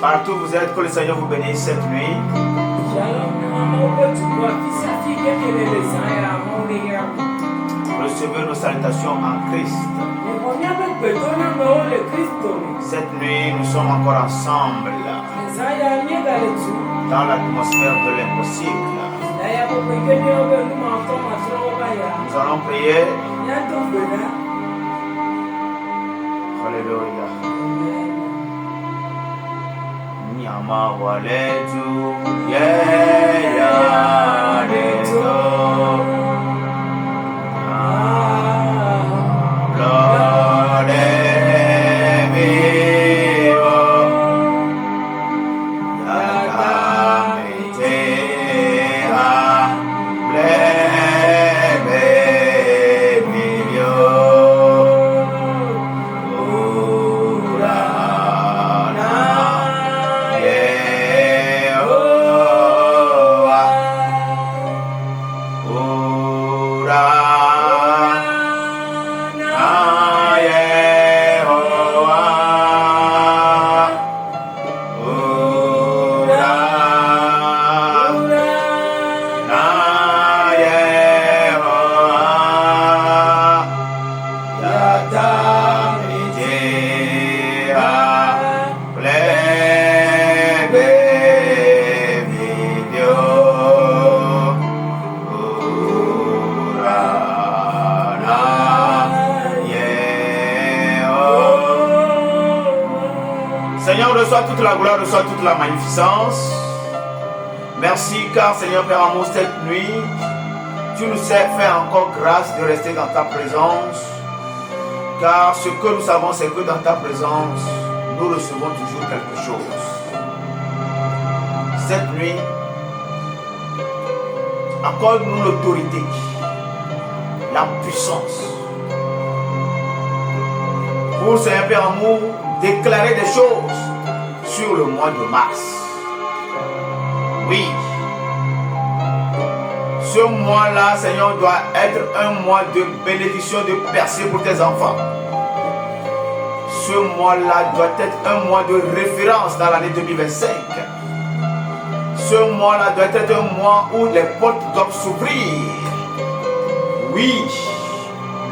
Partout où vous êtes, que le Seigneur vous bénisse cette nuit. Recevez nos salutations en Christ. Cette nuit, nous sommes encore ensemble dans l'atmosphère de l'impossible. Nous allons prier. Alléluia. Nyama waletu yeyareto Lord vivo yakametea blebe vivio urana Yehowa Seigneur, reçois toute la gloire, reçois toute la magnificence. Merci car Seigneur Père Amour, cette nuit, tu nous as fait encore grâce de rester dans ta présence. Car ce que nous savons, c'est que dans ta présence, nous recevons toujours quelque chose. Cette nuit, accorde-nous l'autorité, la puissance. Pour Seigneur Père Amour, déclarer des choses sur le mois de mars. Oui. Ce mois-là, Seigneur, doit être un mois de bénédiction, de percée pour tes enfants. Ce mois-là doit être un mois de référence dans l'année 2025. Ce mois-là doit être un mois où les portes doivent s'ouvrir. Oui,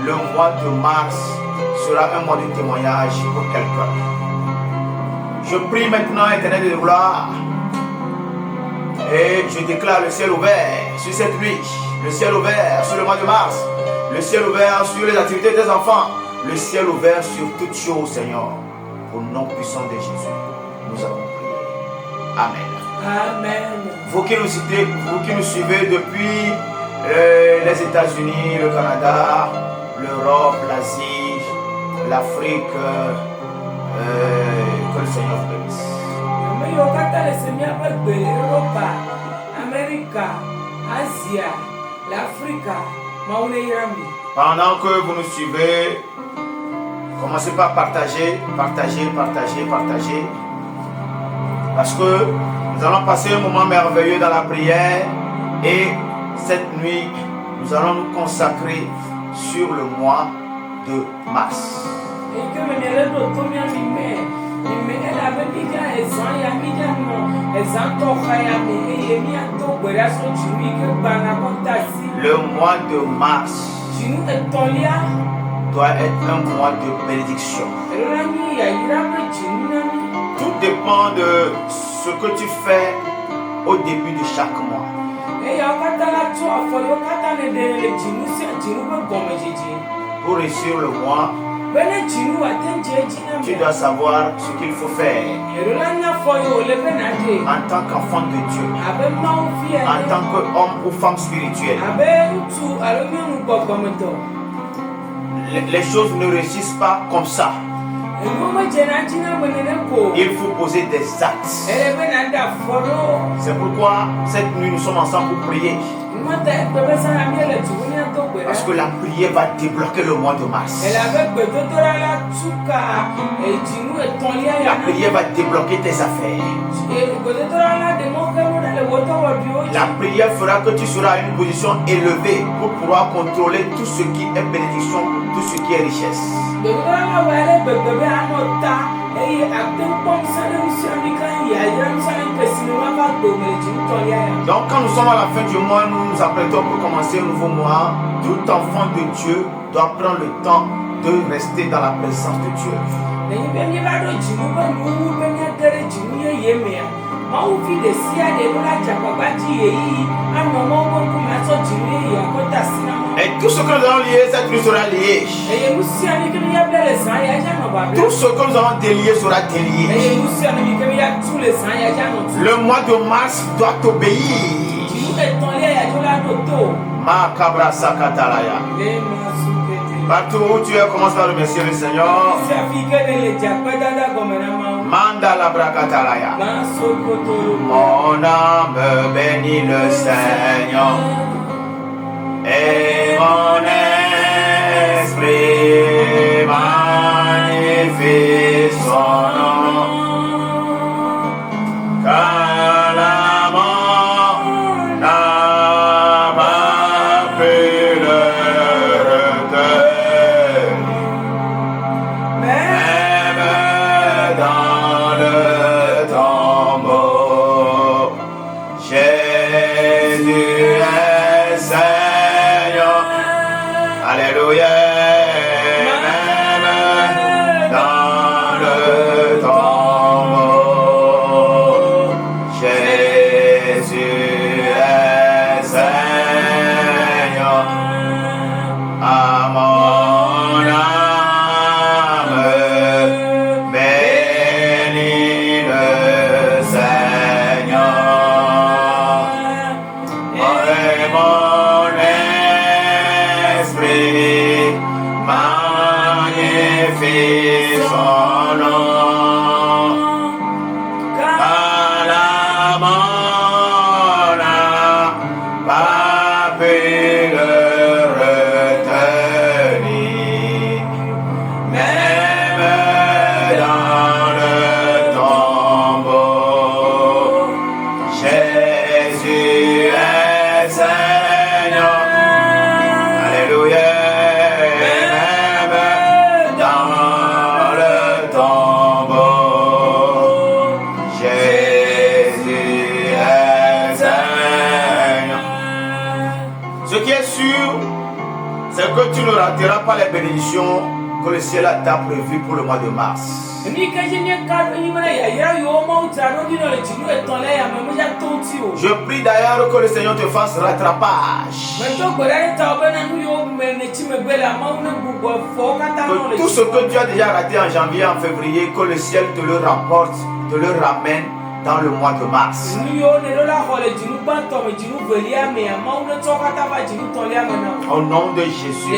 le mois de mars sera un mois de témoignage pour quelqu'un. Je prie maintenant, Éternel de gloire, et je déclare le ciel ouvert sur cette nuit, le ciel ouvert sur le mois de mars, le ciel ouvert sur les activités des enfants, le ciel ouvert sur toutes choses, Seigneur. Au nom puissant de Jésus, nous avons prié. Amen. Amen. Vous qui nous suivez depuis les États-Unis, le Canada, l'Europe, l'Asie, l'Afrique, que le Seigneur vous bénisse. Pendant que vous nous suivez, commencez par partager. Parce que nous allons passer un moment merveilleux dans la prière. Et cette nuit, nous allons nous consacrer sur le mois de mars. Le mois de mars doit être un mois de bénédiction. Tout dépend de ce que tu fais au début de chaque mois. Pour réussir le mois, tu dois savoir ce qu'il faut faire en tant qu'enfant de Dieu, en tant qu'homme ou femme spirituelle. Les choses ne réussissent pas comme ça. Il faut poser des actes. C'est pourquoi cette nuit nous sommes ensemble pour prier. Parce que la prière va débloquer le mois de mars. La prière va débloquer tes affaires. La prière fera que tu seras à une position élevée pour pouvoir contrôler tout ce qui est bénédiction, tout ce qui est richesse. Donc quand nous sommes à la fin du mois, nous nous apprêtons pour commencer un nouveau mois. Tout enfant de Dieu doit prendre le temps de rester dans la présence de Dieu. Et tout ce que nous allons lier, cette nuit sera lié. Tout ce que nous allons délier sera délié. Le mois de mars doit t'obéir. Makabra Sakatalaya. Partout où tu es, commence par remercier le Seigneur. Manda la Brakatalaya. Mon âme bénit le Seigneur. Et mon esprit magnifie son nom. Car la mort n'a pas pu le retenir. Même dans le tombeau, Jésus est Seigneur. Alléluia. Même dans le tombeau, Jésus est Seigneur. À mon âme, bénis le Seigneur. Et mon esprit magnifie son nom. Car la mort n'a pas pu le retenir. Même dans le tombeau, Jésus est Seigneur. Alléluia. Même dans le tombeau, Jésus est Seigneur. Ce qui est sûr, c'est que tu ne rateras pas les bénédictions que le ciel t'a prévues pour le mois de mars. Je prie d'ailleurs que le Seigneur te fasse rattrapage. Que tout ce que tu as déjà raté en janvier, en février, que le ciel te le rapporte, te le ramène dans le mois de mars. Au nom de Jésus,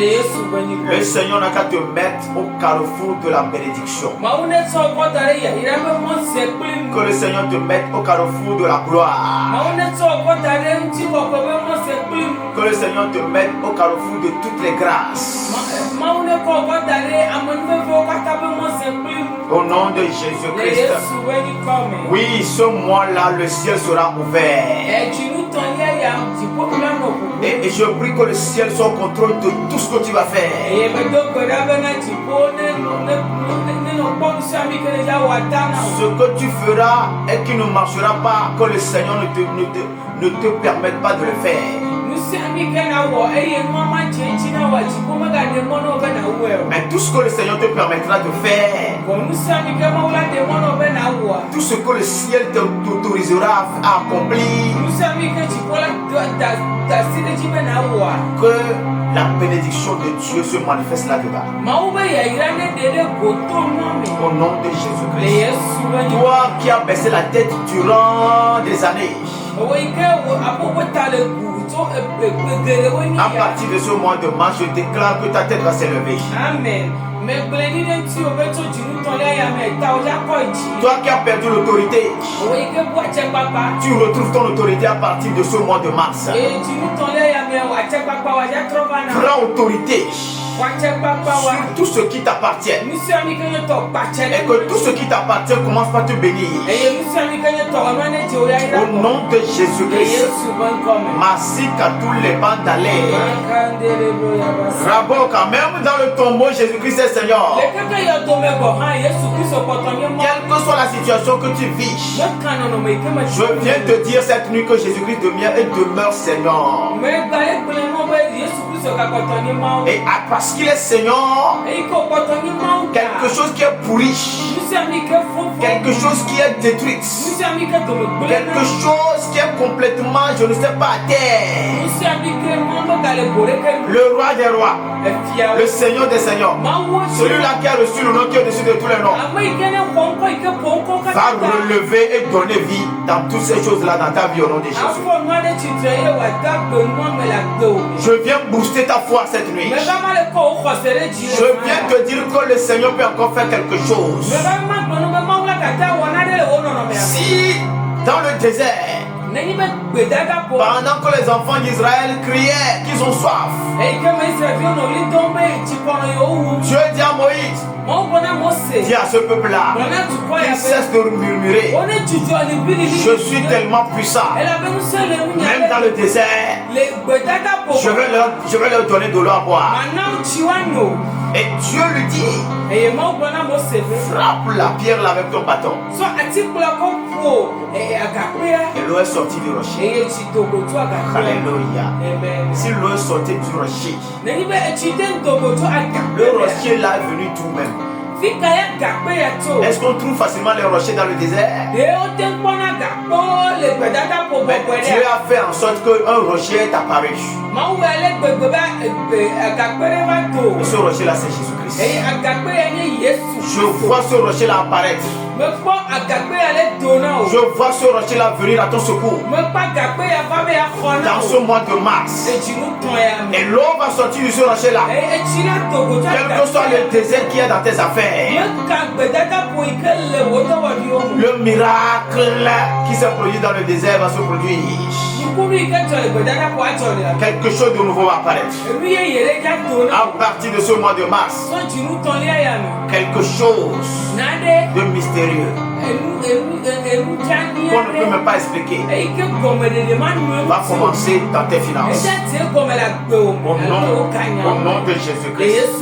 le Seigneur n'a qu'à te mettre au carrefour de la bénédiction. Que le Seigneur te mette au carrefour de la gloire. Que le Seigneur te mette au carrefour de toutes les grâces. Au nom de Jésus-Christ. Oui, ce mois-là, le ciel sera ouvert. Et je prie que le ciel soit au contrôle de tout ce que tu vas faire. Ce que tu feras et qui ne marchera pas, que le Seigneur ne te permette pas de le faire. Mais tout ce que le Seigneur te permettra de faire, tout ce que le ciel t'autorisera à accomplir, que la bénédiction de Dieu se manifeste là-dedans. Au nom de Jésus-Christ. Toi qui as baissé la tête durant des années, à partir de ce mois de mars, je déclare que ta tête va s'élever. Amen. Toi qui as perdu l'autorité, tu retrouves ton autorité à partir de ce mois de mars. Prends autorité sur tout ce qui t'appartient. Et que tout ce qui t'appartient commence par te bénir. Au nom de Jésus-Christ. Merci qu'à tous les bandes d'aller. Rabo, quand même dans le tombeau, Jésus-Christ est Seigneur. Quelle que soit la situation que tu vis, je viens te dire cette nuit que Jésus-Christ demeure Seigneur. Et parce qu'il est Seigneur, quelque chose qui est pourri, quelque chose qui est détruit, quelque chose qui est complètement, je ne sais pas, à terre. Le roi des rois, le Seigneur des seigneurs, celui-là qui a reçu le nom qui est au-dessus de tous les noms, va relever et donner vie dans toutes ces choses-là dans ta vie au nom de Jésus. Je viens booster ta foi cette nuit. Je viens te dire que le Seigneur peut encore faire quelque chose. Si dans le désert, pendant que les enfants d'Israël criaient qu'ils ont soif, Dieu dit à Moïse, dis à ce peuple-là qu'il cesse de murmurer. Je suis tellement puissant. Même dans le désert, je vais leur donner de l'eau à boire. Et Dieu lui dit, frappe la pierre là avec ton bâton. Et l'eau est sortie du rocher. Alléluia. Si l'eau est sortie du rocher, le rocher là est venu tout même. Est-ce qu'on trouve facilement les rochers dans le désert? Mais Dieu a fait en sorte qu'un rocher est apparu. Et ce rocher là c'est Jésus-Christ. Je vois ce rocher là apparaître. Je vois ce rocher là venir à ton secours dans ce mois de mars. Et l'eau va sortir de ce rocher là. Quel que soit le désert qui est dans tes affaires, le miracle qui s'est produit dans le désert va se produire. Quelque chose de nouveau va apparaître. À partir de ce mois de mars, quelque chose de mystérieux qu'on ne peut même pas expliquer va commencer dans tes finances. Au nom de Jésus-Christ.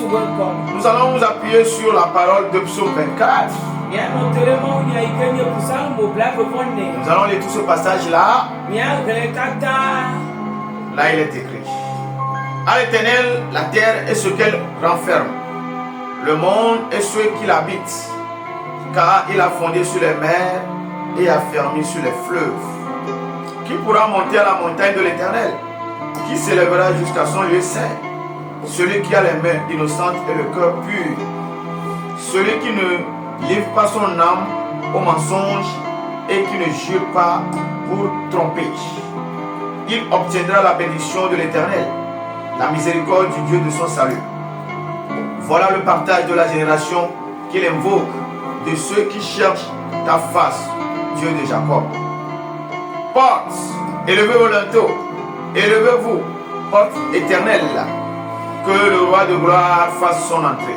Nous allons nous appuyer sur la parole de Psaume 24. Nous allons lire tout ce passage-là. Là, il est écrit. À l'Éternel, la terre et ce qu'elle renferme, le monde et ceux qui l'habitent, car il a fondé sur les mers et a fermé sur les fleuves. Qui pourra monter à la montagne de l'Éternel? Qui s'élèvera jusqu'à son lieu saint? Celui qui a les mains innocentes et le cœur pur, celui qui ne livre pas son âme au mensonge et qui ne jure pas pour tromper. Il obtiendra la bénédiction de l'Éternel, la miséricorde du Dieu de son salut. Voilà le partage de la génération qu'il invoque, de ceux qui cherchent ta face, Dieu de Jacob. Porte, élevez vos linteaux, élevez-vous, porte éternelle, que le roi de gloire fasse son entrée.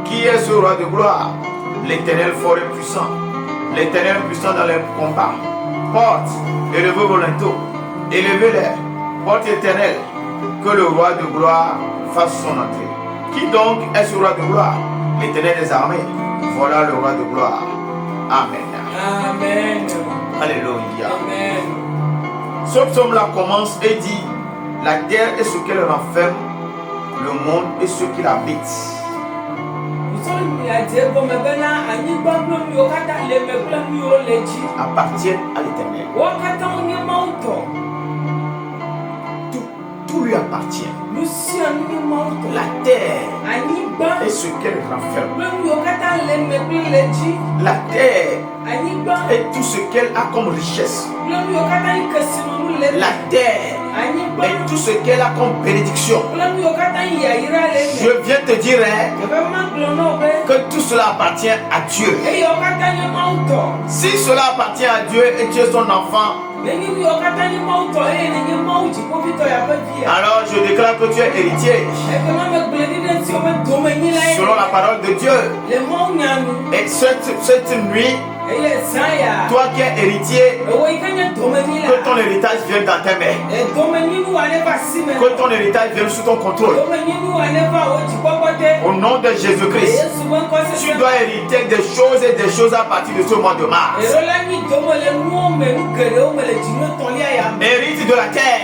Qui est ce roi de gloire? L'Éternel fort et puissant, l'Éternel puissant dans les combats. Porte, élevez vos linteaux, élevez-les, porte éternelle, que le roi de gloire fasse son entrée. Qui donc est ce roi de gloire? L'Éternel des armées. Voilà le roi de gloire. Amen. Amen. Alléluia. Amen. Ce psaume-là commence et dit: la terre et ce qu'elle renferme, le monde et ceux qui l'habitent. Appartiennent à l'Éternel. Tout lui appartient. La terre et ce qu'elle renferme. La terre et tout ce qu'elle a comme richesse. La terre et tout ce qu'elle a comme bénédiction. Je viens te dire que tout cela appartient à Dieu. Si cela appartient à Dieu et tu es son enfant, alors je déclare que tu es héritier selon la parole de Dieu. Et cette nuit, Toi qui es héritier, que ton héritage vienne dans tes mains. Que ton héritage vienne sous ton contrôle. Au nom de Jésus-Christ, tu dois hériter des choses et des choses à partir de ce mois de mars. Hérite de la terre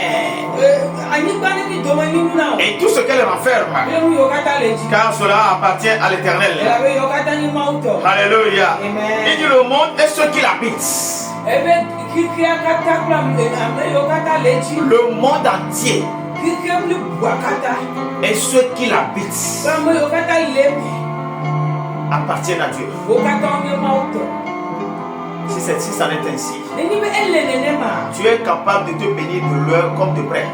et tout ce qu'elle renferme, car cela appartient à l'Éternel. Alléluia. Il dit le monde et ceux qui l'habitent. Le monde entier et ceux qui l'habitent appartiennent à Dieu. Si ça n'est ainsi, tu es capable de te bénir de loin comme de près.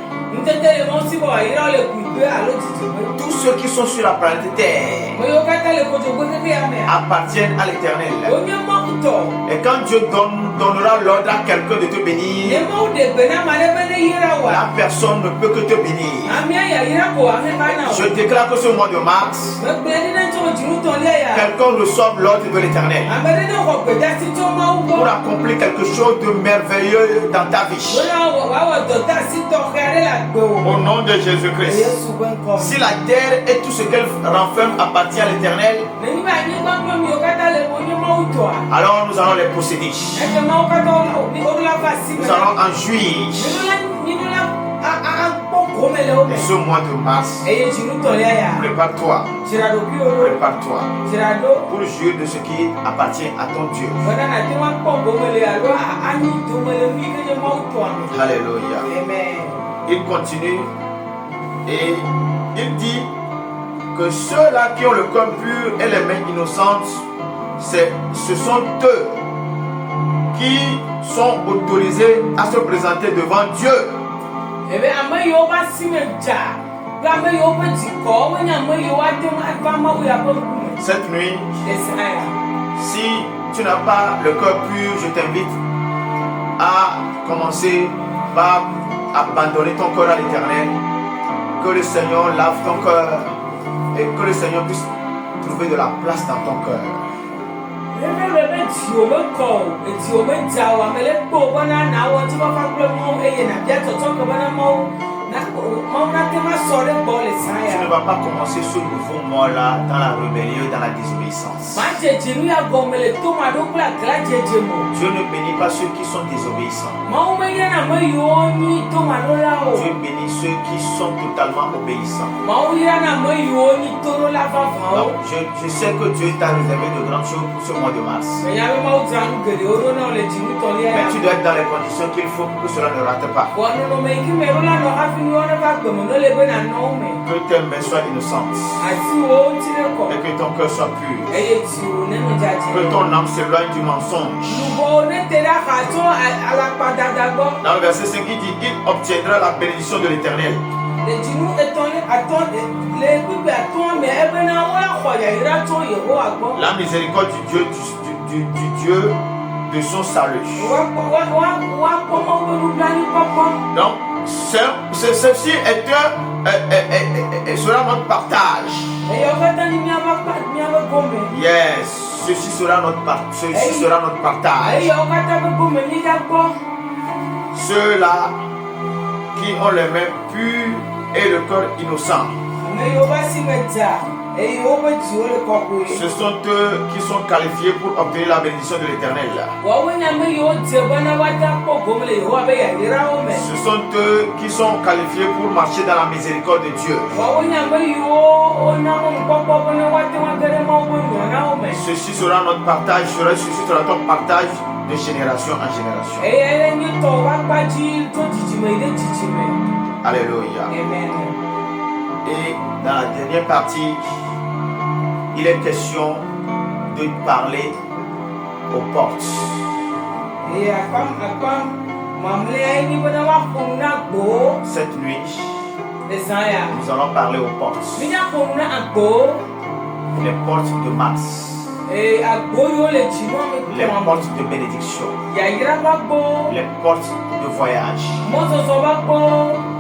Tous ceux qui sont sur la planète Terre appartiennent à l'Éternel. Et quand Dieu donnera l'ordre à quelqu'un de te bénir, la personne ne peut que te bénir. Je déclare que ce mois de mars, quelqu'un reçoive l'ordre de l'Éternel pour accomplir quelque chose de merveilleux dans ta vie. Au nom de Jésus-Christ. Si la terre et tout ce qu'elle renferme appartient à l'Éternel, alors nous allons les posséder. Nous allons en jouir. Et ce mois de mars, prépare-toi. Prépare-toi pour jouir de ce qui appartient à ton Dieu. Alléluia. Il continue et il dit que ceux-là qui ont le cœur pur et les mains innocentes, ce sont eux qui sont autorisés à se présenter devant Dieu. Cette nuit, si tu n'as pas le cœur pur, je t'invite à commencer par abandonner ton cœur à l'Éternel. Que le Seigneur lave ton cœur et que le Seigneur puisse trouver de la place dans ton cœur. Tu ne vas pas commencer ce nouveau mois-là dans la rébellion et dans la désobéissance. Dieu ne bénit pas ceux qui sont désobéissants. Dieu bénit ceux qui sont totalement obéissants. Donc, je sais que Dieu t'a réservé de grandes choses pour ce mois de mars. Mais tu dois être dans les conditions qu'il faut pour que cela ne rate pas. Que tes mains soient innocentes et que ton cœur soit pur. Que ton âme s'éloigne du mensonge. Dans le verset 5, il dit il obtiendra la bénédiction de l'Éternel. La miséricorde du Dieu de son salut. Donc, ceci sera notre partage. Yes, ceci sera notre partage. Ceux-là qui ont les mains pures et le cœur innocent. Ce sont eux qui sont qualifiés pour obtenir la bénédiction de l'Éternel. Ce sont eux qui sont qualifiés pour marcher dans la miséricorde de Dieu. Ceci sera notre partage, ceci sera ton partage de génération en génération. Alléluia. Et dans la dernière partie, il est question de parler aux portes. Cette nuit, nous allons parler aux portes. Les portes de mars. Les portes de bénédiction. Les portes de voyage.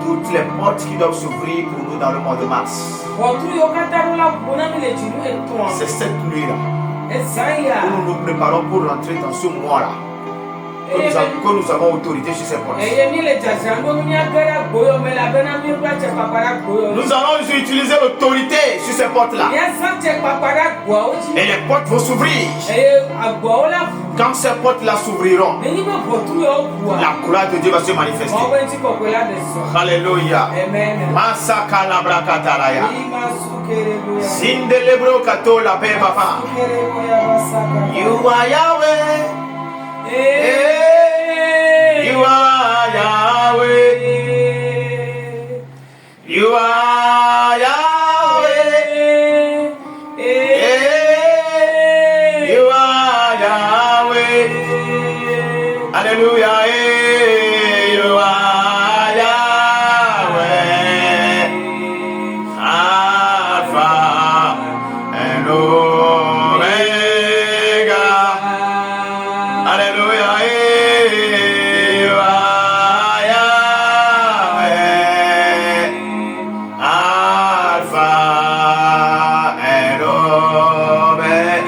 Toutes les portes qui doivent s'ouvrir pour nous dans le mois de mars. C'est cette nuit-là où nous nous préparons pour rentrer dans ce mois-là. Que nous avons autorité sur ces portes. Nous allons utiliser l'autorité sur ces portes-là. Et les portes vont s'ouvrir. Quand ces portes-là s'ouvriront, la gloire de Dieu va se manifester. Alléluia. Masaka la brakataraya. Sindelebro kato la pe papa. You are Yahweh. You are Yahweh. You are Yahweh. You are Yahweh. Alléluia. You are Yahweh. Alpha and Omega. Alléluia. You are Yahweh. Alpha and Omega.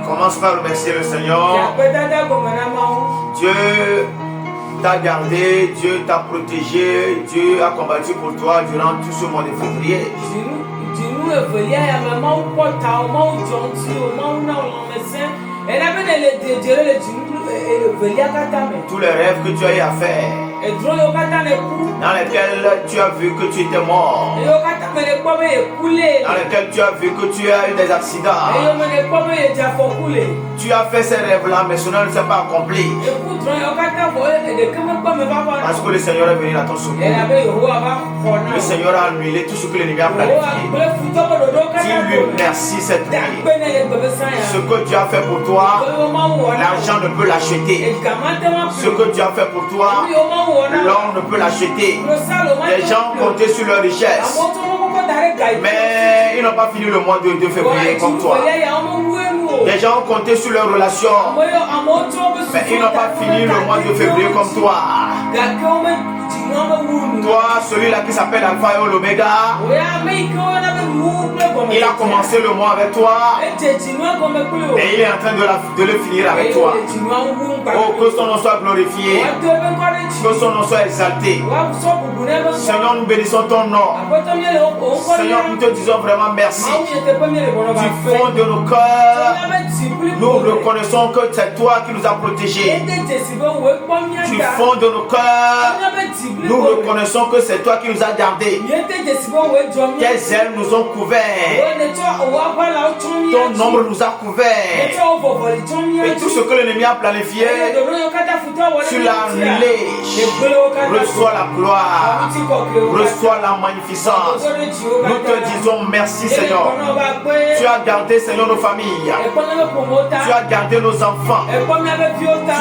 Commence par remercier le Seigneur. Dieu t'a gardé, Dieu t'a protégé, Dieu a combattu pour toi durant tout ce mois de février. Tous les rêves que tu as eu à faire, dans lesquels tu as vu que tu étais mort, dans lesquels tu as vu que tu as eu des accidents, tu as fait ces rêves-là, mais cela ne s'est pas accompli. Parce que le Seigneur est venu à ton secours. Le Seigneur a annulé tout ce que l'ennemi a planifié. Dis-lui merci cette nuit. Ce que Dieu a fait pour toi, l'argent ne peut l'acheter. Ce que Dieu a fait pour toi, l'or ne peut l'acheter. Les gens comptaient sur leur richesse, mais ils n'ont pas fini le mois de février comme toi. Les gens comptaient sur leurs relations, mais ils n'ont pas fini le mois de février comme toi. Toi, celui-là qui s'appelle Alpha et Omega, il a commencé le mois avec toi et il est en train de le finir avec toi. Oh, que son nom soit glorifié, que son nom soit exalté. Seigneur, nous bénissons ton nom. Seigneur, nous te disons vraiment merci. Du fond de nos cœurs, nous reconnaissons que c'est toi qui nous as protégés. Du fond de nos cœurs, nous reconnaissons que c'est toi qui nous as gardés. Tes ailes nous ont couverts. Ton ombre nous a couverts. Et tout ce que l'ennemi a planifié, tu l'as annulé. Reçois la gloire. Reçois la magnificence. Nous te disons merci, Seigneur. Tu as gardé, Seigneur, nos familles. Tu as gardé nos enfants. Tu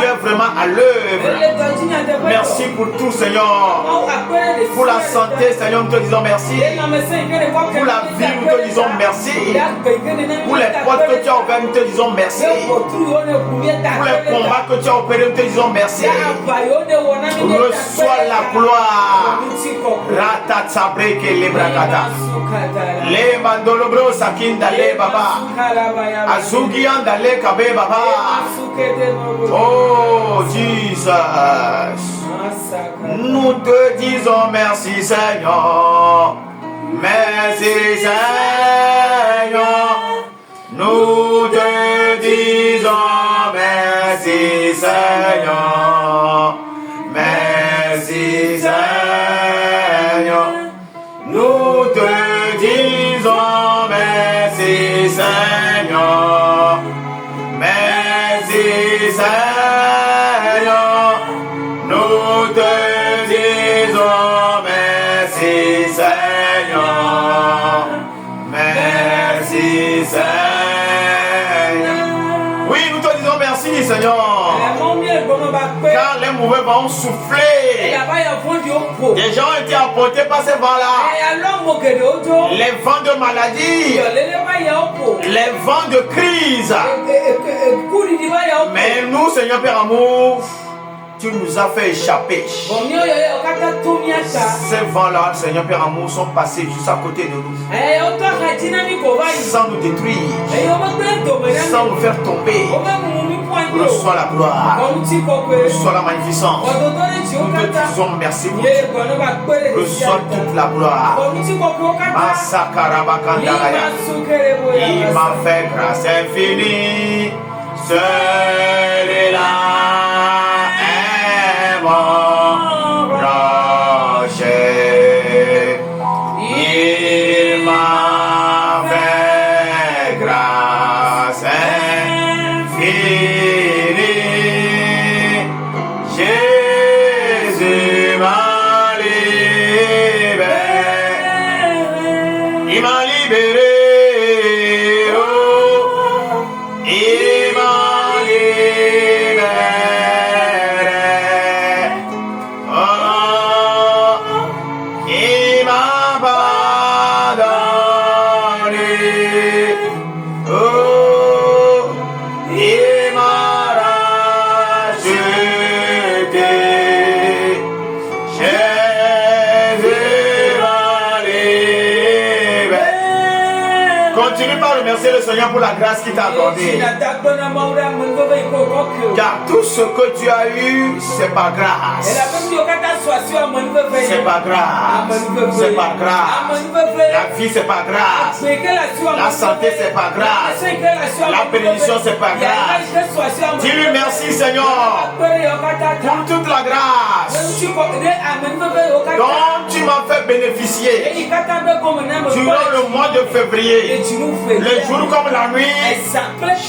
es vraiment à l'œuvre. Merci pour tout, Seigneur. Pour la santé, Seigneur, nous te disons merci. Pour la vie, nous te disons merci. Pour les portes que tu as ouvertes, nous te disons merci. Pour les combats que tu as opérés, nous te disons merci. Reçois la gloire. Ratatsabreke lebrakata. Le mandolobro sakinda le baba. Azugianda le kabe baba. Oh Jesus. Nous te disons merci Seigneur. Merci Seigneur. Nous te disons merci Seigneur. Merci Seigneur. Nous te disons merci Seigneur. Merci Seigneur. Nous te disons merci Seigneur. Merci Seigneur. Oui, nous te disons merci Seigneur. Car les mauvais vents ont soufflé. Les gens ont été apportés par ces vents-là. Les vents de maladie. Les vents de crise. Mais nous, Seigneur Père Amour, Tu nous as fait échapper. Ces vents-là, Seigneur Père Amour, sont passés juste à côté de nous. Sans nous détruire. Sans nous faire tomber. Reçois la gloire. Reçois la magnificence. Nous te disons merci pour tout. Reçois toute la gloire. Il m'a fait grâce infinie. Celui-là est mon rocher. Il m'a fait grâce infinie. Jésus m'a libéré. Il m'a libéré. Remercier le Seigneur pour la grâce qu'il t'a accordée. Car tout ce que tu as eu, c'est pas grâce. C'est pas grâce. C'est pas grâce. La vie, c'est pas grâce. La santé, c'est pas grâce. La bénédiction, c'est pas grâce. Dis-lui merci, Seigneur, pour toute la grâce dont tu m'as fait bénéficier durant le mois de février. Les jours comme la nuit,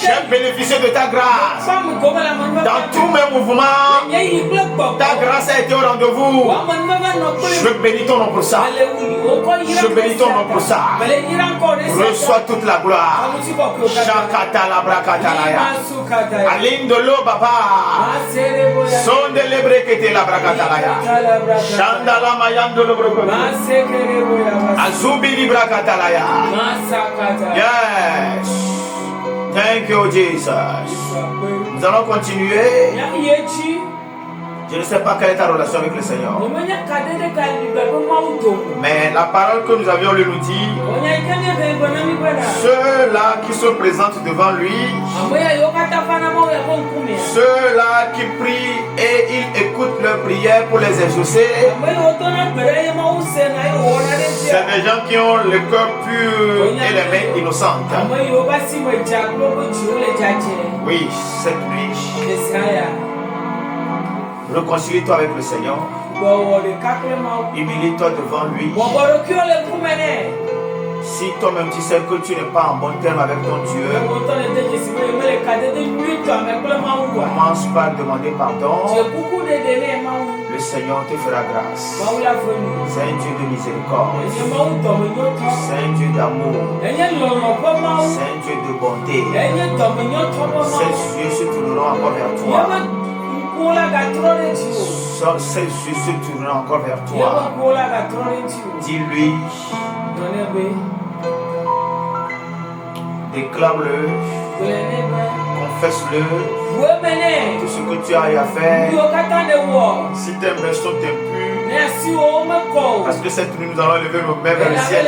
j'ai bénéficié de ta grâce. Dans tous mes mouvements, ta grâce a été au rendez-vous. Je bénis ton nom pour ça. Je bénis ton nom pour ça. Reçois toute la gloire. Shakata la brakatalaya. Aline de l'eau, papa. Son de l'ebrekete la brakatalaya. Chandala mayan de l'obrokote. Azubi li brakatalaya. Yes. Thank you, Jesus. Nous allons continuer. Je ne sais pas quelle est ta relation avec le Seigneur. Mais la parole que nous avions lu nous dit, ceux-là qui se présentent devant lui, ceux-là qui prient et ils écoutent leurs prières pour les exaucer, c'est des gens qui ont le cœur pur et les mains innocentes. Oui, cette nuit, réconcilie-toi avec le Seigneur. Humilie-toi devant lui. Si toi-même tu sais que tu n'es pas en bon terme avec ton Dieu, commence par demander pardon. Le Seigneur te fera grâce. C'est un Dieu de miséricorde. C'est un Dieu d'amour. C'est un Dieu de bonté. Ses yeux se tourneront encore vers toi. Ses yeux se tourneront encore vers toi. Dis-lui, déclare-le, confesse-le, tout ce que tu as eu à faire. Si tes mains sont impues, parce que cette nuit nous allons élever nos mains vers le ciel.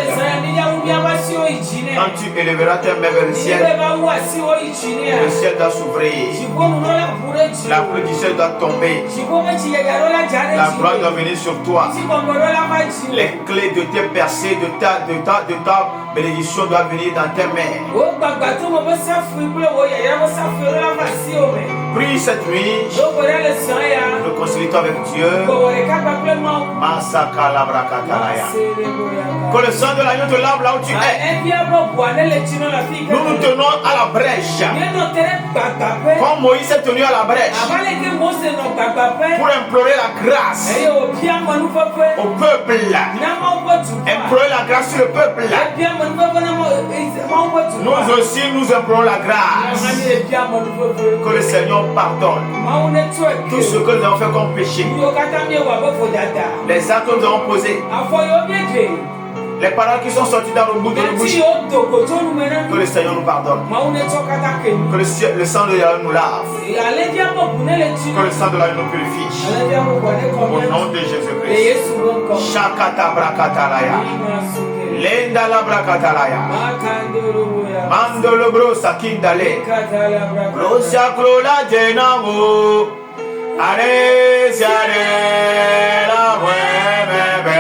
Quand tu élèveras tes mains vers le ciel doit s'ouvrir. La pluie du ciel doit tomber. La gloire doit venir sur toi. Les clés de tes percées, de ta bénédiction doivent venir dans tes mains. Prie cette nuit. Réconcilie-toi avec Dieu. Que le sang de l'agneau te lave là où tu es. Nous nous tenons à la brèche. Comme Moïse s'est tenu à la brèche pour implorer la grâce au peuple. Implorer la grâce sur le peuple. Nous aussi nous implorons la grâce. Que le Seigneur pardonne tout ce que nous avons fait comme péché. Les actes que nous avons posés. Les paroles qui sont sorties dans le bout de la bouche, que le Seigneur nous pardonne. Que le sang de Yahweh nous lave. Que le sang de Yahweh nous purifie. Au nom de Jésus-Christ. Shakata brakatalaya. Lenda la brakatalaya. Mandolo bro sakindale. Rosia krola jenamo. Are siare la bebe.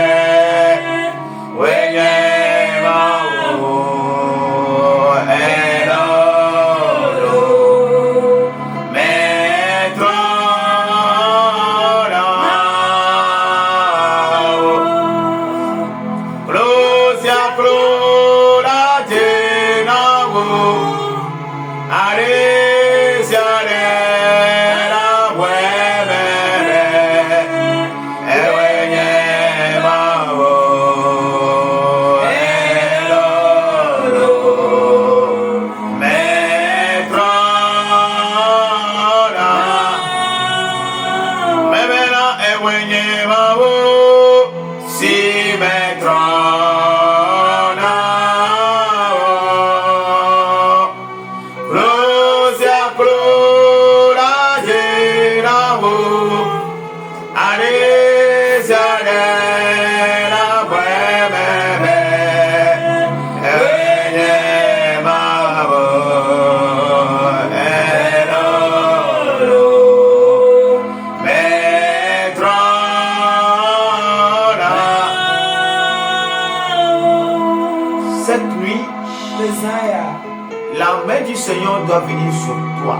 Seigneur doit venir sur toi.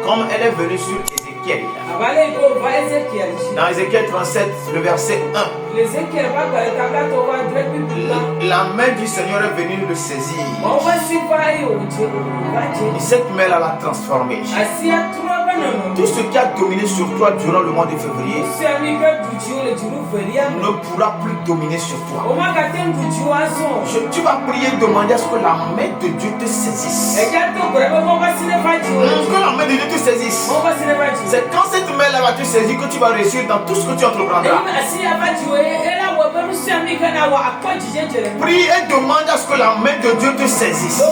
Comme elle est venue sur Ézéchiel. Dans Ézéchiel 37, le verset 1. La main du Seigneur est venue le saisir. Et cette main l'a transformé. Tout ce qui a dominé sur toi durant le mois de février ne pourra plus dominer sur toi. Tu vas prier et demander à ce que la main de Dieu te saisisse. Que la main de Dieu te saisisse. C'est quand cette main-là va te saisir que tu vas réussir dans tout ce que tu entreprendras. Prie et demande à ce que la main de Dieu te saisisse.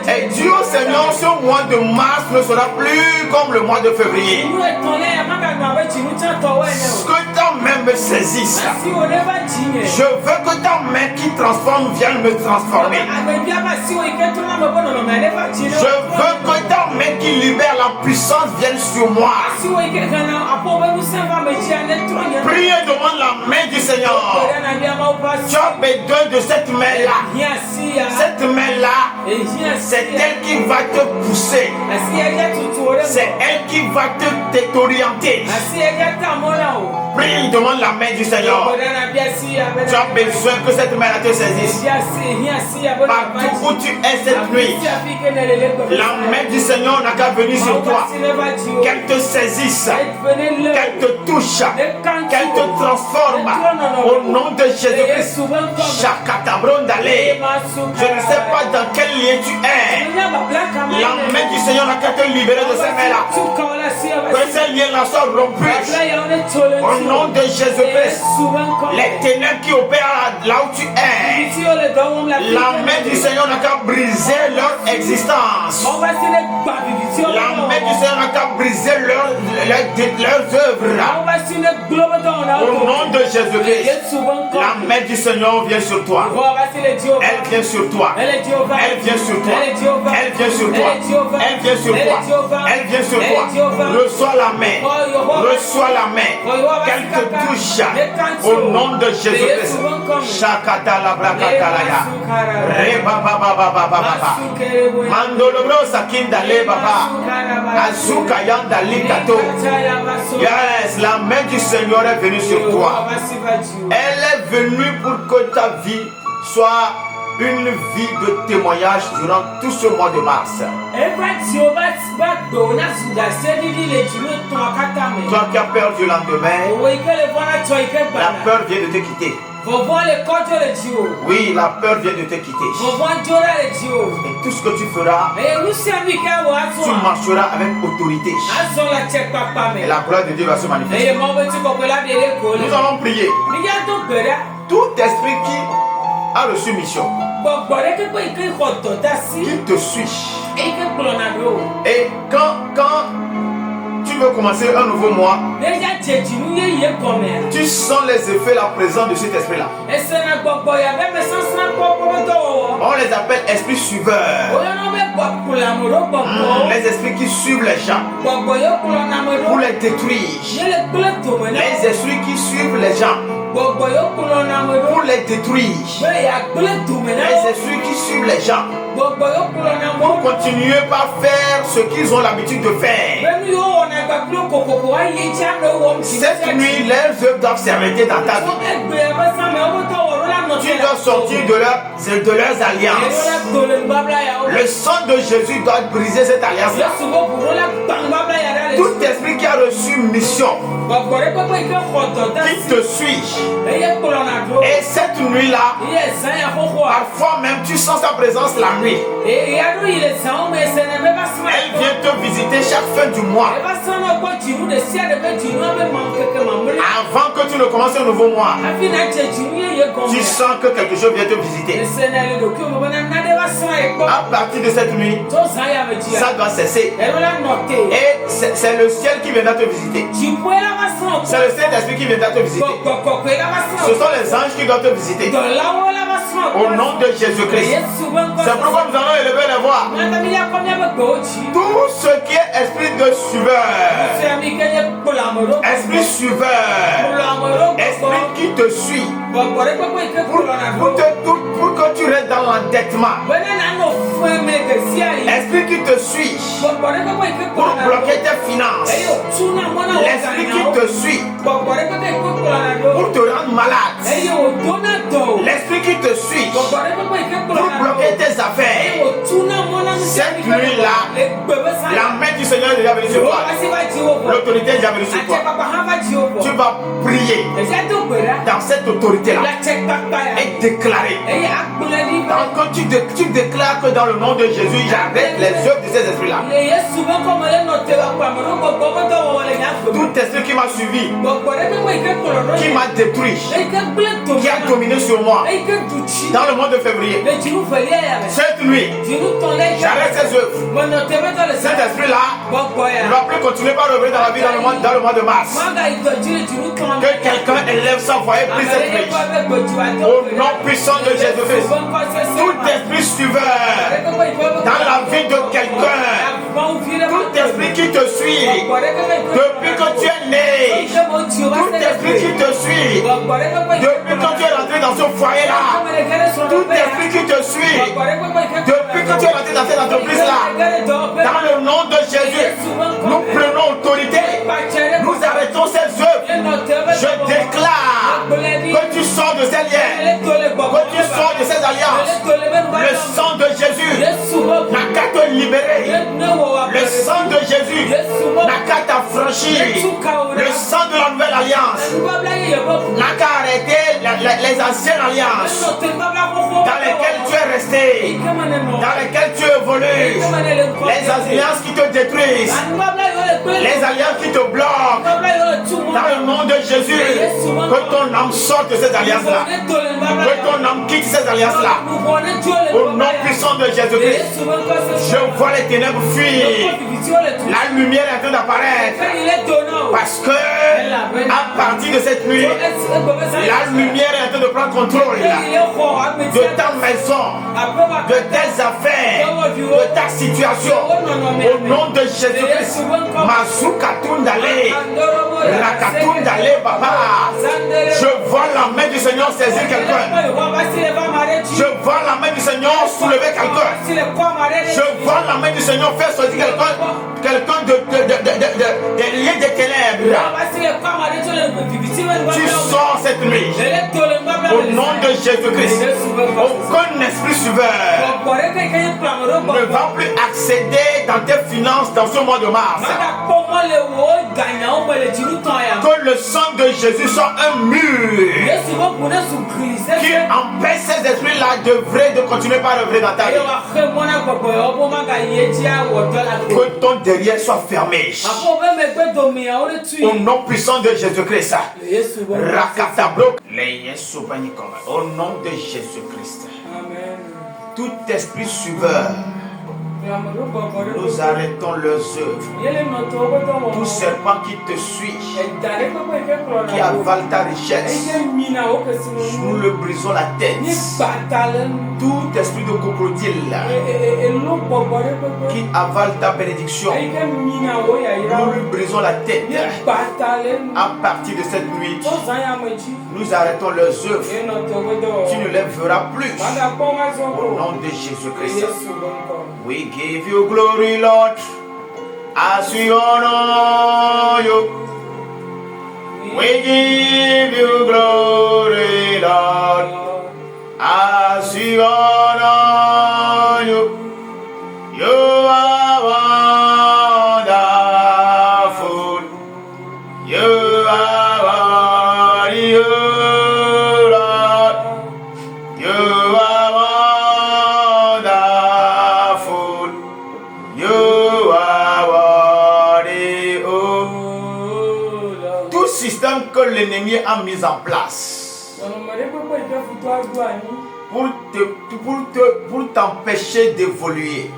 Et Dieu Seigneur, ce mois de mars ne sera plus comme le mois de février. Que ta main me saisisse. Je veux que ta main qui transforme vienne me transformer. Je veux que ta main qui libère la puissance vienne sur moi. Prie et demande la main du Seigneur. Tu as besoin de cette main-là. Cette main-là, c'est elle qui va te pousser. C'est elle qui va t'orienter. Prie, demande la main du Seigneur. Tu as besoin que cette main-là te saisisse. Partout où tu es cette nuit, la main du Seigneur n'a qu'à venir sur toi. Qu'elle te saisisse, qu'elle te touche, qu'elle te transforme. Au nom de Jésus-Christ. Je ne sais pas dans quel lien tu es. La main du Seigneur n'a qu'à te libérer de cette main-là. Que ce lien-là soit rompu. Au nom de Jésus-Christ. Les ténèbres qui opèrent là où tu es. La main du Seigneur n'a qu'à briser leur existence. La main du Seigneur n'a qu'à briser leurs œuvres. Au nom de Jésus-Christ. La main du Seigneur vient sur toi. Elle vient sur toi. Elle vient sur toi. Elle vient sur toi. Elle vient sur toi. Elle vient sur toi. Reçois la main. Reçois la main. Qu'elle te touche. Au nom de Jésus-Christ. Shakata la brakatalaya. Reba baba baba baba. Mandolobro sakinda le baba. Azuka yanda likato. Yes, la main du Seigneur est venue sur toi. Elle est venue pour que ta vie soit une vie de témoignage durant tout ce mois de mars. Toi qui as peur du lendemain, la peur vient de te quitter. Oui, la peur vient de te quitter. Et tout ce que tu feras, tu marcheras avec autorité. Et la gloire de Dieu va se manifester. Nous allons prier. Tout esprit qui a reçu mission, qui te suit. Et quand tu veux commencer un nouveau mois, tu sens les effets, la présence de cet esprit-là. On les appelle esprits suiveurs. Les esprits qui suivent les gens pour les détruire. Les esprits qui suivent les gens pour les détruire. Les esprits qui suivent les gens pour continuer par faire ce qu'ils ont l'habitude de faire. Cette nuit, leurs œuvres doivent s'arrêter dans ta vie. Tu dois sortir de leurs alliances. Le sang de Jésus doit briser cette alliance-là. Tout esprit qui a reçu mission, qui te suit, et cette nuit-là, parfois même tu sens sa présence la nuit. Elle vient te visiter chaque fin du mois. Avant que tu ne commences un nouveau mois, tu sens que quelque chose vient te visiter. À partir de cette nuit, ça doit cesser. Et c'est le ciel qui viendra te visiter. C'est le Saint-Esprit qui viendra te visiter. Ce sont les anges qui doivent te visiter. Au nom de Jésus-Christ. C'est pourquoi nous allons élever les voix. Tout ce qui est esprit de suiveur, esprit suiveur, esprit qui te suit, pour que tu restes dans l'endettement, esprit qui te suit, pour bloquer tes finances, l'esprit qui te suit, pour te rendre malade, l'esprit qui te suit, pour bloquer tes affaires. Cette nuit-là, la main du Seigneur est déjà venue sur toi. L'autorité est déjà venue sur toi. Tu vas prier dans cette autorité-là et déclarer. Quand tu déclares que dans le nom de Jésus, j'arrête les œuvres de ces esprits-là. Tout esprit qui m'a suivi, qui m'a détruit, qui a dominé sur moi dans le mois de février, cette nuit, j'arrête ces œuvres. Cet esprit-là ne va plus continuer par revenir dans la vie dans le mois de mars. Que quelqu'un élève sa voix et prie cette nuit. Au nom puissant de Jésus-Christ. Tout esprit suiveur dans la vie de quelqu'un, tout esprit qui te suit depuis que tu es né, tout esprit qui te suit depuis que tu es rentré dans ce foyer-là, tout esprit qui te suit depuis que tu es rentré dans cette entreprise-là, dans le nom de Jésus, nous prenons autorité, nous arrêtons ces œuvres. Je déclare que tu sors de ces liens, que tu sors de ces alliances. Le sang de Jésus n'a qu'à te libérer. Le sang de Jésus n'a qu'à t'affranchir. Le sang de la nouvelle alliance n'a qu'à arrêter les anciennes alliances dans lesquelles tu es resté, dans lesquelles tu évolues, les alliances qui te détruisent, les alliances qui te bloquent. Dans le nom de Jésus, que ton âme sorte de cette alliance-là, que ton âme quitte cette alliance-là. Au nom puissant de Jésus-Christ, je vois les ténèbres fuir. La lumière est en train d'apparaître. Parce que, à partir de cette nuit, la lumière est en train de prendre contrôle de ta maison, de tes affaires, de ta situation. Au nom de Jésus-Christ, Mazukatundale, Rakatundale Baba. Je vois la main du Seigneur saisir quelqu'un. Je vois la main du Seigneur soulever quelqu'un. Je vois la main du Seigneur faire sortir quelqu'un des liens des ténèbres. Tu sors cette nuit. Au nom de Jésus-Christ, aucun esprit suiveur ne va plus accéder dans tes finances dans ce mois de mars. Que le sang de Jésus soit un mur qui empêche ces esprits-là de continuer par œuvrer dans ta vie. Que ton derrière soit fermé. Au nom puissant de Jésus-Christ. Au nom de Jésus-Christ. Tout esprit suiveur, nous arrêtons leurs œuvres. Tout serpent qui te suit, qui avale ta richesse, nous le brisons la tête. Tout esprit de crocodile qui avale ta bénédiction, nous lui brisons la tête. À partir de cette nuit, nous arrêtons leurs œuvres. Tu ne les verras plus. Au nom de Jésus-Christ. We give you glory, Lord, as we honor you. We give you glory, Lord, as we honor you. You are wonderful. You are worthy, Lord. You are wonderful. You are worthy, oh Lord. Tout système que l'ennemi a mis en place pour t'empêcher d'évoluer.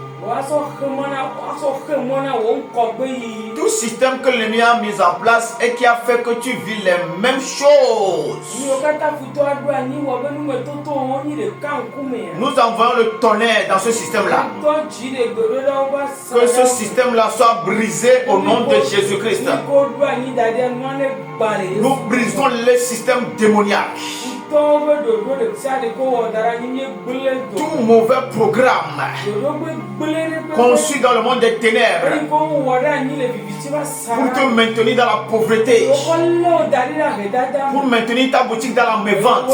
Tout système que l'ennemi a mis en place et qui a fait que tu vis les mêmes choses. Nous envoyons le tonnerre dans ce système-là. Que ce système-là soit brisé au nom de Jésus-Christ. Nous brisons les systèmes démoniaques. Tout mauvais programme conçu dans le monde des ténèbres pour te maintenir dans la pauvreté, pour maintenir ta boutique dans la mévente,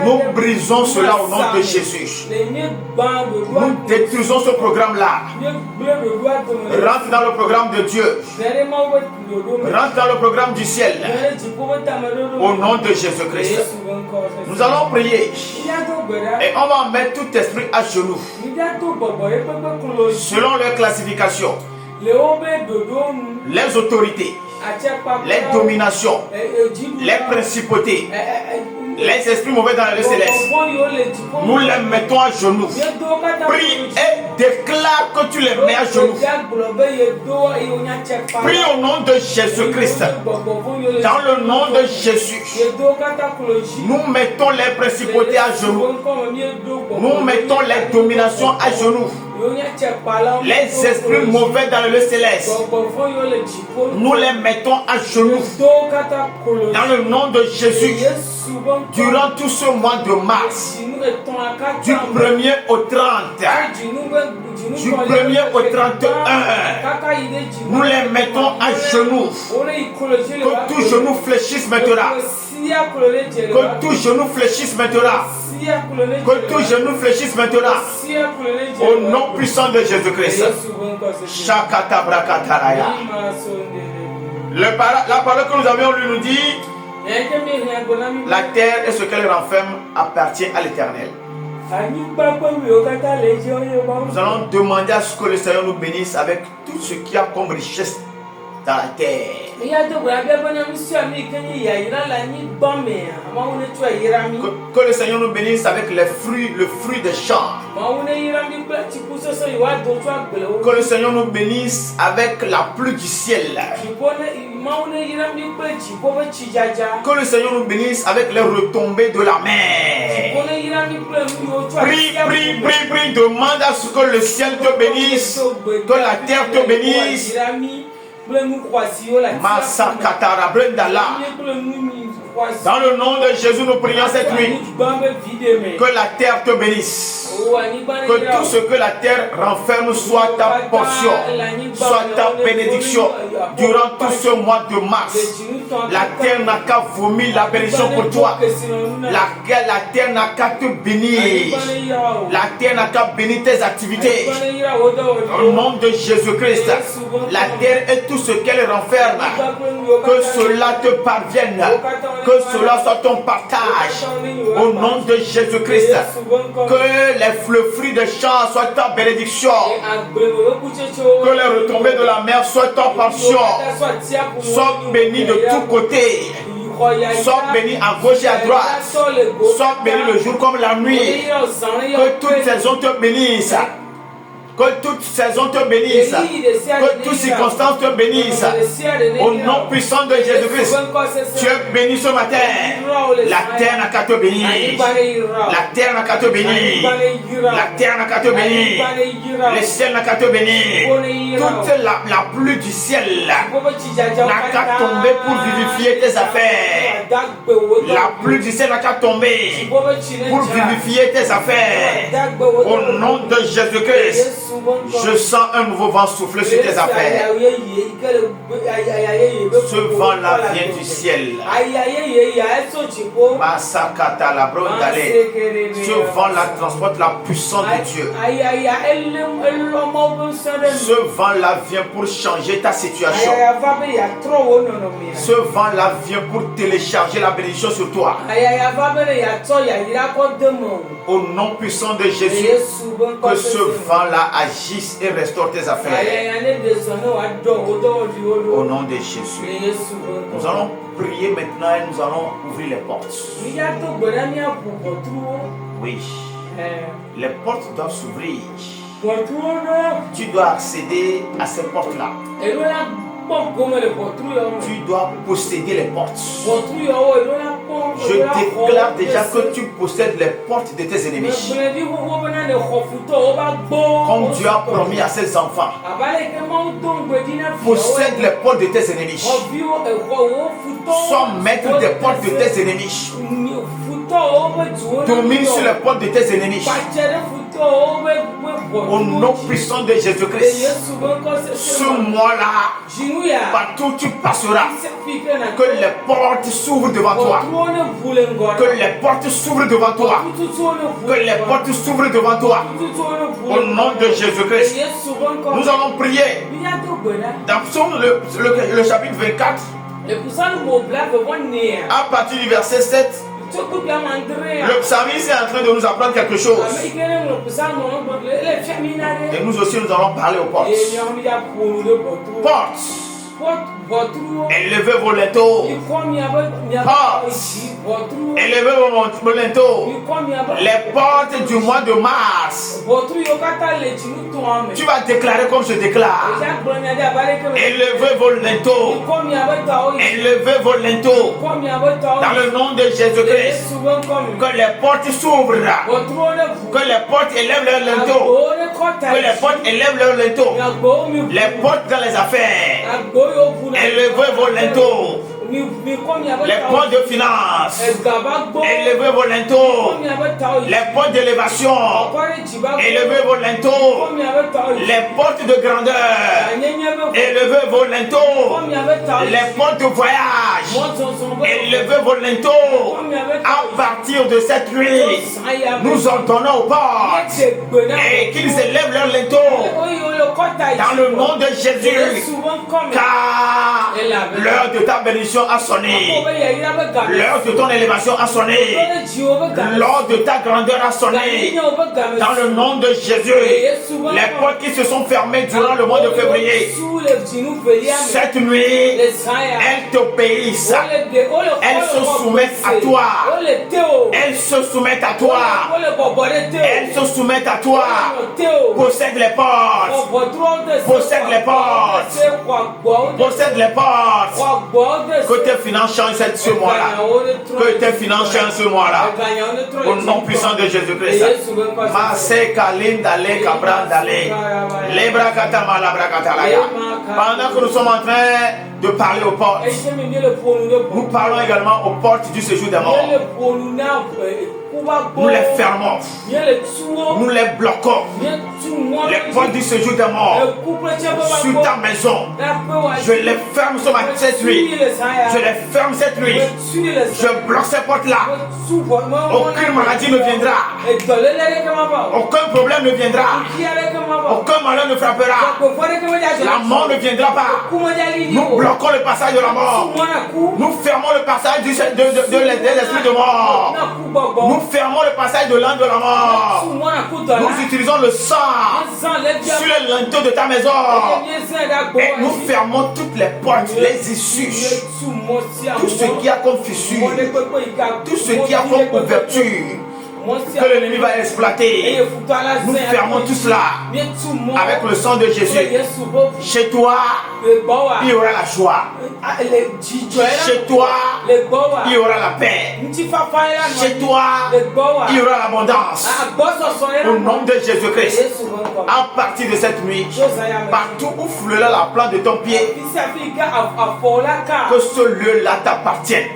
nous brisons cela au nom de Jésus. Nous détruisons ce programme-là. Rentre dans le programme de Dieu. Rentre dans le programme du ciel. Au nom de Jésus-Christ. Nous allons prier et on va mettre tout esprit à genoux selon leur classification. Les autorités, les dominations, les principautés, les esprits mauvais dans le céleste, nous les mettons à genoux. Prie et déclare que tu les mets à genoux. Prie au nom de Jésus-Christ. Dans le nom de Jésus, nous mettons les principautés à genoux. Nous mettons les dominations à genoux. Les esprits mauvais dans le céleste, nous les mettons à genoux. Dans le nom de Jésus, durant tout ce mois de mars, du 1er au 30, du 1er au 31, nous les mettons à genoux. Que tout genou fléchisse maintenant. Que tout genou fléchisse maintenant. Que tout genou fléchisse maintenant. Au nom puissant de Jésus-Christ. Shakata brakataraya. La parole que nous avions lue nous dit: la terre et ce qu'elle renferme appartient à l'Éternel. Nous allons demander à ce que le Seigneur nous bénisse avec tout ce qu'il y a comme richesse dans la terre. Que le Seigneur nous bénisse avec le fruit des champs. Que le Seigneur nous bénisse avec la pluie du ciel. Que le Seigneur nous bénisse avec les retombées de la mer. Prie, demande à ce que le ciel te bénisse, que la terre te bénisse. Masakatara Brendala. Dans le nom de Jésus, nous prions cette nuit. Que la terre te bénisse. Que tout ce que la terre renferme soit ta portion, soit ta bénédiction durant tout ce mois de mars. La terre n'a qu'à vomir la bénédiction pour toi. La terre n'a qu'à te bénir. La terre n'a qu'à bénir tes activités. Au nom de Jésus-Christ, la terre et tout ce qu'elle renferme, que cela te parvienne, que cela soit ton partage. Au nom de Jésus-Christ, que le fruit des champs soit ta bénédiction. Que les retombées de la mer soient ta portion. Sois béni de tous côtés. Sois béni à gauche et à droite. Sois béni le jour comme la nuit. Que toutes saisons te bénissent. Que toute saison te bénisse. Que toutes circonstances te bénissent. Au nom puissant de Jésus-Christ, tu es béni ce matin. La terre n'a qu'à te bénir. La terre n'a qu'à te bénir. La terre n'a qu'à te bénir. Le ciel n'a qu'à te bénir. Toute la pluie du ciel n'a qu'à tomber pour vivifier tes affaires. La pluie du ciel n'a qu'à tomber pour vivifier tes affaires. Au nom de Jésus-Christ, je sens un nouveau vent souffler sur tes affaires. Ce vent-là vient du ciel. Ce vent-là transporte la puissance de Dieu. Ce vent-là vient pour changer ta situation. Ce vent-là vient pour télécharger la bénédiction sur toi. Au nom puissant de Jésus, que ce vent-là agisse et restaure tes affaires. Au nom de Jésus. Nous allons prier maintenant et nous allons ouvrir les portes. Oui. Les portes doivent s'ouvrir. Tu dois accéder à ces portes-là. Tu dois posséder les portes. Je déclare déjà que tu possèdes les portes de tes ennemis. Comme Dieu a promis à ses enfants, possède les portes de tes ennemis. Sois maître des portes de tes ennemis. Domine sur les portes de tes ennemis. Au nom puissant de Jésus-Christ, ce mois-là, partout où tu passeras, que les portes s'ouvrent devant toi. Que les portes s'ouvrent devant toi. Que les portes s'ouvrent devant toi. Au nom de Jésus-Christ, nous allons prier. Dans Psaume le chapitre 24, à partir du verset 7, le psalmiste est en train de nous apprendre quelque chose. Et nous aussi, nous allons parler aux portes. Portes, élevez vos linteaux. Portes, élevez vos linteaux. Les portes du mois de mars. Tu vas déclarer comme je déclare. Élevez vos linteaux. Élevez vos linteaux. Dans le nom de Jésus-Christ. Que les portes s'ouvrent. Que les portes élèvent leurs linteaux. Que les portes élèvent leurs linteaux. Les portes dans les affaires. Élevez vos linteaux. Les portes de finance. Élevez vos linteaux. Les portes d'élévation. Élevez vos linteaux. Les portes de grandeur. Élevez vos linteaux. Les portes de voyage. Élevez vos linteaux. À partir de cette nuit, nous ordonnons aux portes et qu'ils élèvent leurs linteaux dans le nom de Jésus, car l'heure de ta bénédiction a sonné. L'heure de ton élévation a sonné. L'heure de ta grandeur a sonné. Dans le nom de Jésus, les portes qui se sont fermées durant le mois de février, cette nuit, elles t'obéissent. Elles se soumettent à toi. Elles se soumettent à toi. Elles se soumettent à toi. Possède les portes. Possède les portes. Possède les portes. Que tes finances changent ce mois-là. Que tes finances changent ce mois-là. Au nom puissant de Jésus-Christ. Pendant que nous sommes en train de parler aux portes, nous parlons également aux portes du séjour des morts. nous les fermons, nous les bloquons. Les portes du séjour des morts sur ta maison, je les ferme cette nuit. Je les ferme cette nuit. Je bloque ces portes-là. Aucune maladie ne viendra. Aucun problème ne viendra. Aucun malheur ne frappera. La mort ne viendra pas. Nous bloquons le passage de la mort. Nous fermons le passage de l'esprit de mort. Nous fermons le passage de l'âme de la mort. Nous utilisons le sang sur les linteaux de ta maison. Et nous fermons toutes les portes, les issues, tout ce qui a comme fissure, tout ce qui a comme ouverture que l'ennemi va exploiter. Nous fermons tout cela avec le sang de Jésus. Chez toi, il y aura la joie. Chez toi, il y aura la paix. Chez toi, il y aura l'abondance. Au nom de Jésus-Christ, à partir de cette nuit, partout où fleura la plante de ton pied, que ce lieu-là t'appartienne.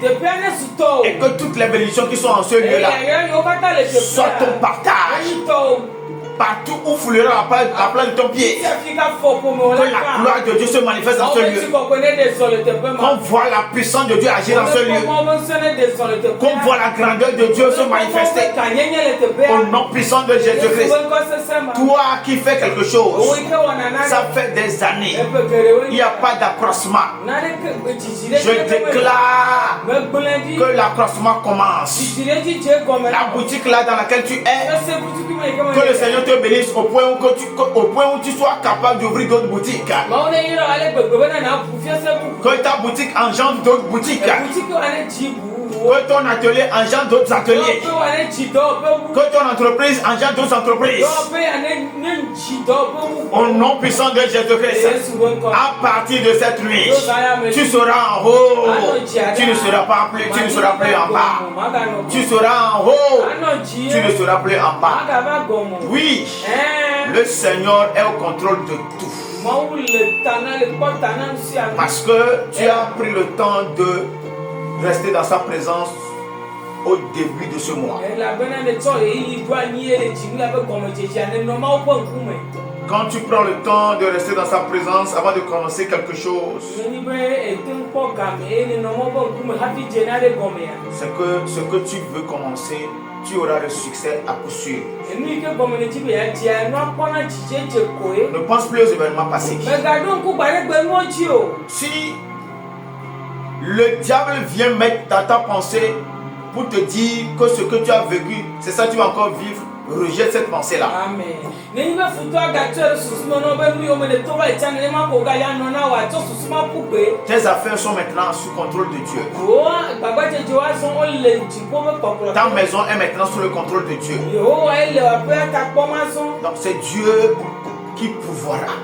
Et que toutes les bénédictions qui sont en ce lieu-là soient ton partage. Partout où foulera la plante de ton pied, que la gloire de Dieu se manifeste dans ce lieu. Qu'on voit la puissance de Dieu agir dans ce lieu. Qu'on voit la grandeur de Dieu se manifester. Au nom puissant de Jésus-Christ. Toi qui fais quelque chose, ça fait des années, il n'y a pas d'accroissement. Je déclare que l'accroissement commence. La boutique là dans laquelle tu es, que le Seigneur te bénisse au point où tu sois capable d'ouvrir d'autres boutiques. Que ta boutique engendre d'autres boutiques. Que ton atelier engendre d'autres ateliers. Que ton entreprise engendre d'autres entreprises. Au nom puissant de Jésus-Christ, à partir de cette nuit, tu seras en haut. Tu ne seras pas plus, tu ne seras plus en bas. Tu seras en haut. Tu ne seras plus en bas. Oui, le Seigneur est au contrôle de tout. Parce que tu as pris le temps de rester dans sa présence au début de ce mois. Quand tu prends le temps de rester dans sa présence avant de commencer quelque chose, c'est que ce que tu veux commencer, tu auras le succès à coup sûr. Ne pense plus aux événements passés. Si le diable vient mettre dans ta pensée pour te dire que ce que tu as vécu, c'est ça que tu vas encore vivre, rejette cette pensée-là. Tes affaires sont maintenant sous contrôle de Dieu. Ta maison est maintenant sous le contrôle de Dieu. Donc c'est Dieu qui pourvoira.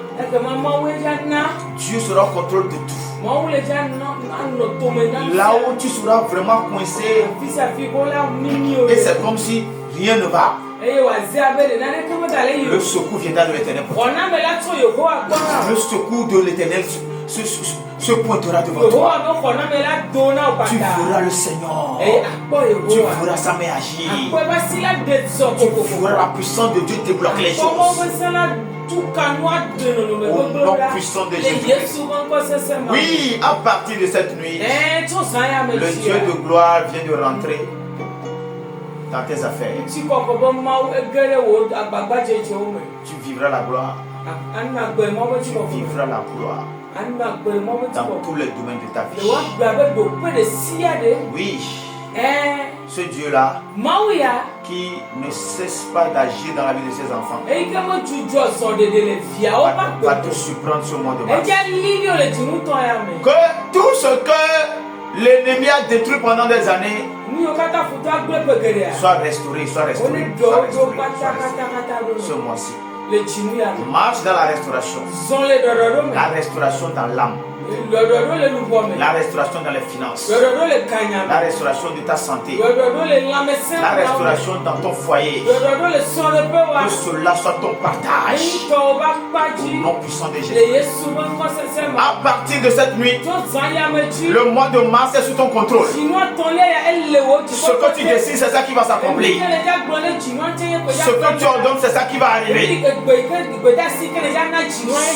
Dieu sera au contrôle de tout. Là où tu seras vraiment coincé et c'est comme si rien ne va, le secours viendra de l'Éternel. Le secours de l'Éternel se pointera devant toi. Tu verras le Seigneur. Tu verras sa main agir. Tu verras la puissance de Dieu débloquer les choses. Au nom puissant de Jésus. Oui, à partir de cette nuit, le Dieu de gloire vient de rentrer dans tes affaires. Tu vivras la gloire. Tu vivras la gloire dans tous les domaines de ta vie. Oui. Ce Dieu-là qui ne cesse pas d'agir dans la vie de ses enfants va te surprendre ce mois de mars. Que tout ce que l'ennemi a détruit pendant des années soit restauré, ce mois-ci. Marche dans la restauration. La restauration dans l'âme. La restauration dans les finances. La restauration de ta santé. La restauration dans ton foyer. Que cela soit ton partage. Au nom puissant de Jésus. À partir de cette nuit, le mois de mars est sous ton contrôle. Ce que tu décides, c'est ça qui va s'accomplir. Ce que tu ordonnes, c'est ça qui va arriver.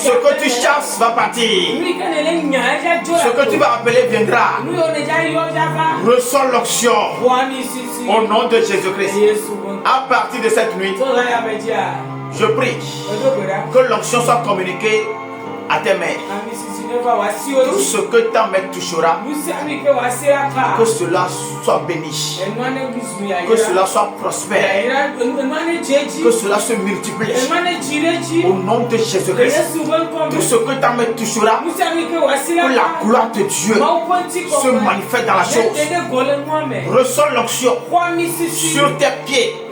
Ce que tu chasses va partir. Ce que tu vas appeler viendra. Reçois l'onction au nom de Jésus-Christ. À partir de cette nuit, je prie que l'onction soit communiquée à tes mains. Tout ce que ta main touchera, que cela soit béni, que cela soit prospère, que cela se multiplie. Au nom de Jésus-Christ, tout ce que ta main touchera, que la gloire de Dieu se manifeste dans la chose. Reçois l'onction sur tes pieds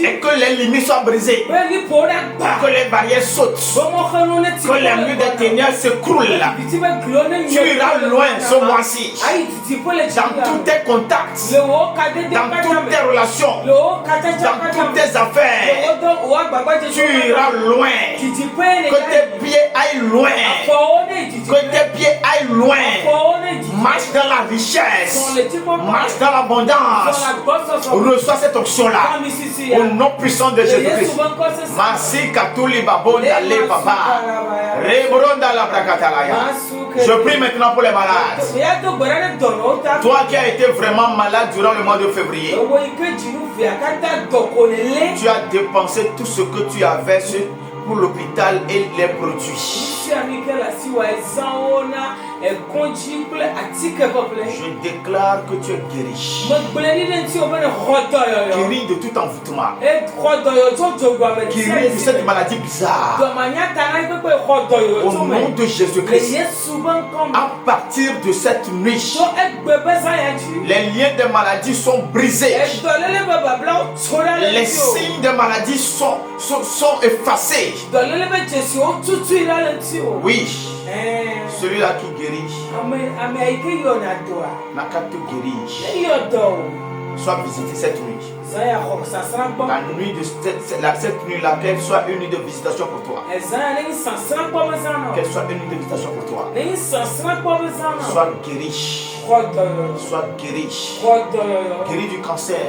et que les limites soient brisées, que les barrières sautent, que les murs des ténèbres s'écroulent. Tu iras loin ce mois-ci. Dans tous tes contacts, dans toutes tes relations, dans toutes tes affaires, tu iras loin. Que tes pieds aillent loin. Que tes pieds aillent loin. Marche dans la richesse. Marche dans l'abondance. Reçois cette option-là. Au nom puissant de Jésus-Christ. Merci Katuli Babonda Le Papa. Rebronda la Bracata. Je prie maintenant pour les malades. Toi qui as été vraiment malade durant le mois de février, tu as dépensé tout ce que tu avais pour l'hôpital et les produits. Je déclare que tu es guéri. Guéri de tout envoûtement. Guéri de cette maladie bizarre. Au nom de Jésus-Christ. À partir de cette nuit, les liens des maladies sont brisés. Les signes des maladies sont effacés. Oui. Celui-là qui guérit n'a qu'à te guérir. Sois visité cette nuit. La nuit de cette nuit-là, qu'elle soit une nuit de visitation pour toi. Qu'elle soit une nuit de visitation pour toi. Sois guéri. Sois guéri. Guéri du cancer.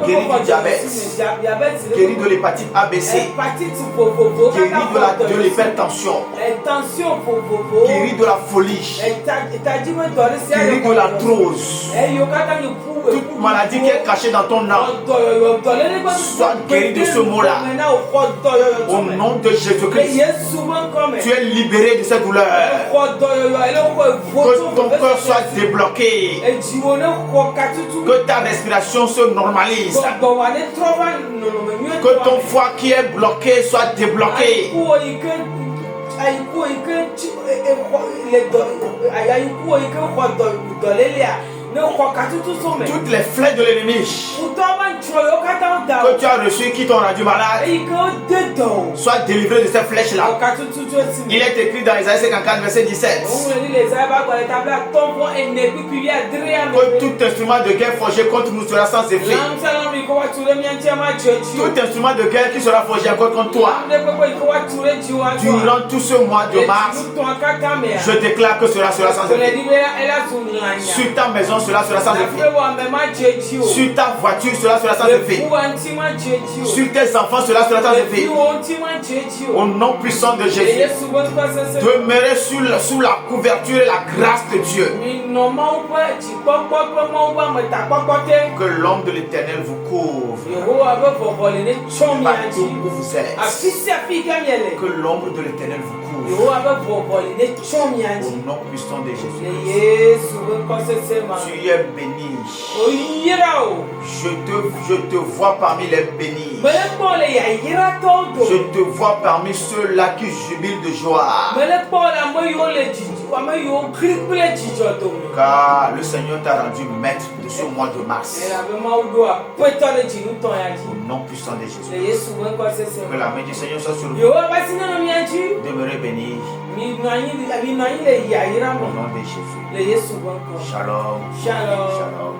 Guéri du diabète. Guéri de l'hépatite ABC. Guéri de l'hypertension. Guéri de la folie. Guéri de l'arthrose. Toute maladie qui est cachée dans ton âme, sois guéri de ce mot-là. Au nom de Jésus-Christ, tu es libéré de cette douleur. Que ton cœur soit débloqué. Que ta respiration se normalise. Que ton foie qui est bloqué soit débloqué. Toutes les flèches de l'ennemi que tu as reçues qui t'ont rendu malade, sois délivré de ces flèches-là. Il est écrit dans Isaïe 54, verset 17. Que tout instrument de guerre forgé contre nous sera sans effet. Tout instrument de guerre qui sera forgé encore contre toi, durant tout ce mois de mars, je déclare que cela sera sans effet. Sur ta maison, cela sera sans effet. Sur ta voiture, cela sera sans effet. Sur tes enfants, cela sera sans effet. Au nom puissant de Jésus, demeurez sous la couverture et la grâce de Dieu. Que l'homme de l'Éternel vous couvre partout où vous êtes. Que l'ombre de l'Éternel vous couvre. Au nom puissant de Jésus. Tu es béni. Je te vois parmi les bénis. Je te vois parmi ceux-là qui jubilent de joie. Car le Seigneur t'a rendu maître de ce mois de mars. Au nom puissant de Jésus. Que la main du Seigneur soit sur vous. Demeurez bénis. Au nom de Jésus. Shalom. Shalom. Shalom.